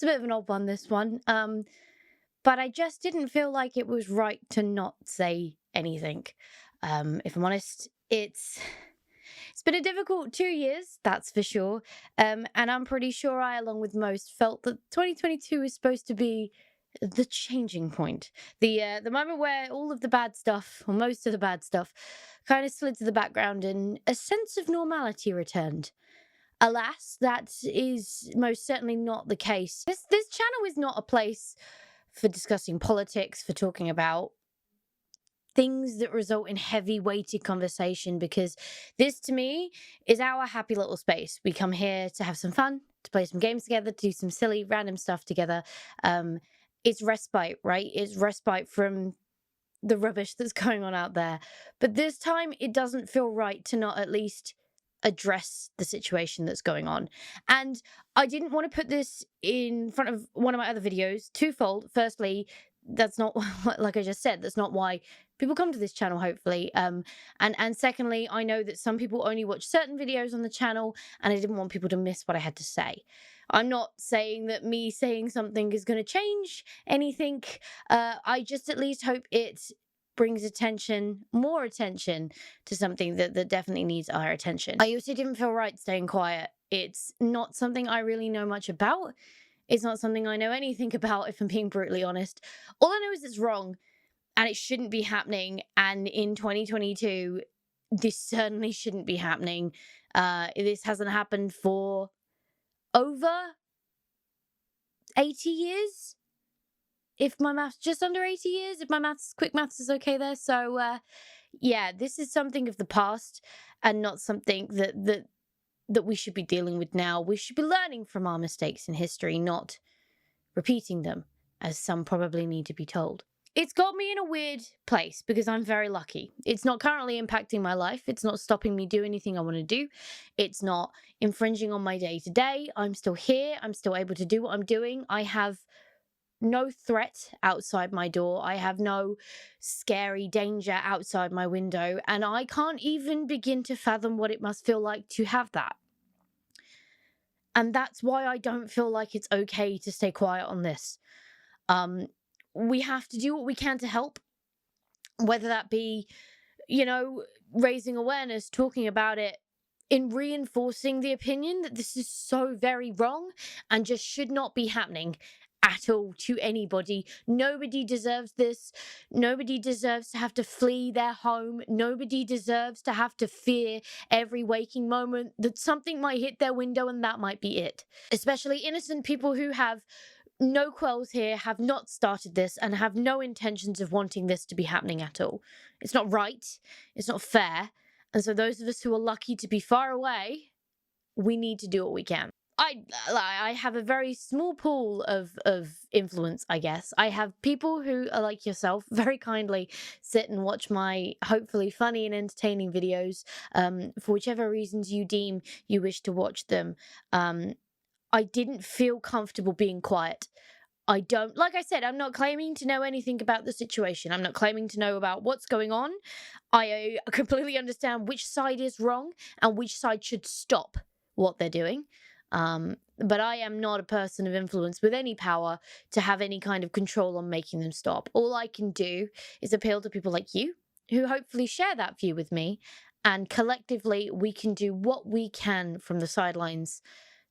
It's a bit of an odd one, this one. But I just didn't feel like it was right to not say anything. If I'm honest, it's been a difficult 2 years, that's for sure. And I'm pretty sure I, along with most, felt that 2022 is supposed to be the changing point, the moment where all of the bad stuff, or most of the bad stuff, kind of slid to the background and a sense of normality returned. Alas, that is most certainly not the case. This channel is not a place for discussing politics, for talking about things that result in heavy weighted conversation, because this to me is our happy little space. We come here to have some fun, to play some games together, to do some silly random stuff together. um it's respite, right? It's respite from the rubbish that's going on out there. But this time it doesn't feel right to not at least address the situation that's going on. And I didn't want to put this in front of one of my other videos twofold. Firstly, that's not like I just said, that's not why people come to this channel, hopefully. And secondly, I know that some people only watch certain videos on the channel, and I didn't want people to miss what I had to say. I'm not saying that me saying something is going to change anything. I just at least hope it brings attention, more attention, to something that definitely needs our attention. I also didn't feel right staying quiet. It's not something I really know much about. It's not something I know anything about, if I'm being brutally honest. All I know is it's wrong and it shouldn't be happening. And in 2022, this certainly shouldn't be happening. This hasn't happened for over 80 years. If my math's just under 80 years, if my quick maths is okay there. So, yeah, this is something of the past and not something that we should be dealing with now. We should be learning from our mistakes in history, not repeating them, as some probably need to be told. It's got me in a weird place because I'm very lucky. It's not currently impacting my life. It's not stopping me do anything I want to do. It's not infringing on my day-to-day. I'm still here. I'm still able to do what I'm doing. I have no threat outside my door. I have no scary danger outside my window. And I can't even begin to fathom what it must feel like to have that. And that's why I don't feel like it's okay to stay quiet on this. We have to do what we can to help, whether that be, raising awareness, talking about it, in reinforcing the opinion that this is so very wrong and just should not be happening at all to anybody. Nobody deserves this. Nobody deserves to have to flee their home. Nobody deserves to have to fear every waking moment that something might hit their window and that might be it. Especially innocent people who have no quells here, have not started this, and have no intentions of wanting this to be happening at all. It's not right. It's not fair. And so those of us who are lucky to be far away, we need to do what we can. I have a very small pool of influence, I guess. I have people who are like yourself, very kindly sit and watch my hopefully funny and entertaining videos, for whichever reasons you deem you wish to watch them. I didn't feel comfortable being quiet. Like I said, I'm not claiming to know anything about the situation. I'm not claiming to know about what's going on. I completely understand which side is wrong and which side should stop what they're doing. But I am not a person of influence with any power to have any kind of control on making them stop. All I can do is appeal to people like you, who hopefully share that view with me, and collectively we can do what we can from the sidelines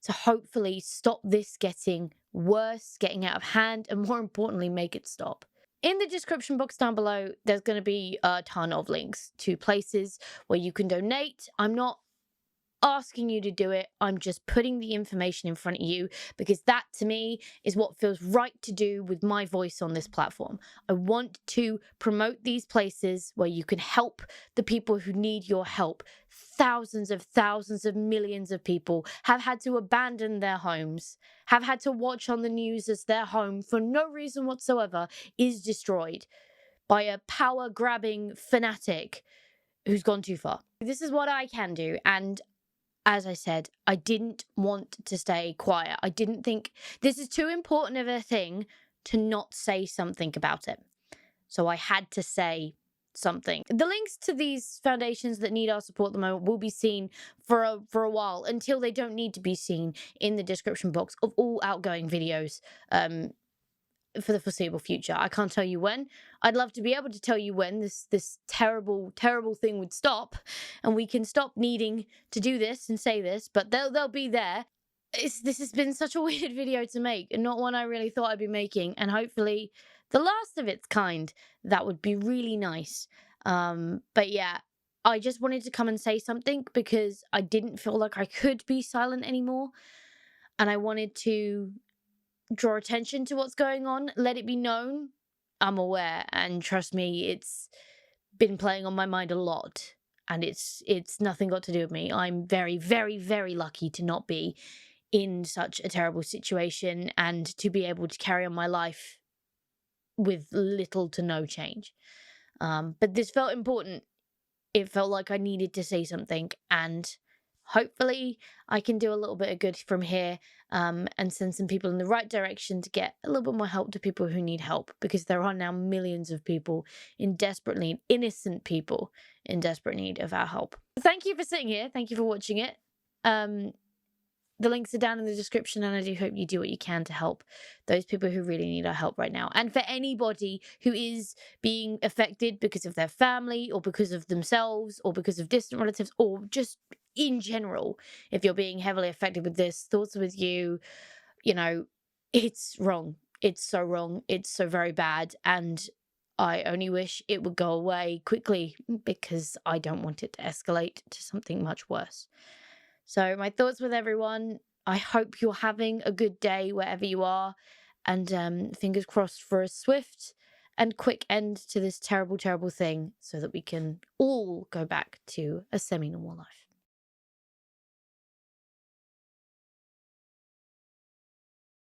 to hopefully stop this getting worse, getting out of hand, and more importantly, make it stop. In the description box down below, there's going to be a ton of links to places where you can donate. I'm not asking you to do it. I'm just putting the information in front of you because that to me is what feels right to do with my voice on this platform. I want to promote these places where you can help the people who need your help. Thousands of millions of people have had to abandon their homes, have had to watch on the news as their home, for no reason whatsoever, is destroyed by a power-grabbing fanatic who's gone too far. This is what I can do, and as I said, I didn't want to stay quiet. I didn't think this is too important of a thing to not say something about it. So I had to say something. The links to these foundations that need our support at the moment will be seen for a while, until they don't need to be seen, in the description box of all outgoing videos. For the foreseeable future. I can't tell you when. I'd love to be able to tell you when this terrible thing would stop, and we can stop needing to do this and say this, but they'll be there. This has been such a weird video to make, and not one I really thought I'd be making, and hopefully the last of its kind. That would be really nice. But yeah, I just wanted to come and say something because I didn't feel like I could be silent anymore, and I wanted to draw attention to what's going on, let it be known I'm aware, and trust me, it's been playing on my mind a lot, and it's nothing got to do with me. I'm very lucky to not be in such a terrible situation and to be able to carry on my life with little to no change. But this felt important. It felt like I needed to say something, and hopefully I can do a little bit of good from here, and send some people in the right direction to get a little bit more help to people who need help, because there are now millions of people in desperate need, innocent people in desperate need of our help. Thank you for sitting here. Thank you for watching it. The links are down in the description, and I do hope you do what you can to help those people who really need our help right now. And for anybody who is being affected because of their family, or because of themselves, or because of distant relatives, or just in general, if you're being heavily affected with this, thoughts are with you. You know, it's wrong. It's so wrong. It's so very bad. And I only wish it would go away quickly, because I don't want it to escalate to something much worse. So my thoughts with everyone. I hope you're having a good day wherever you are, and fingers crossed for a swift and quick end to this terrible thing, so that we can all go back to a semi-normal life.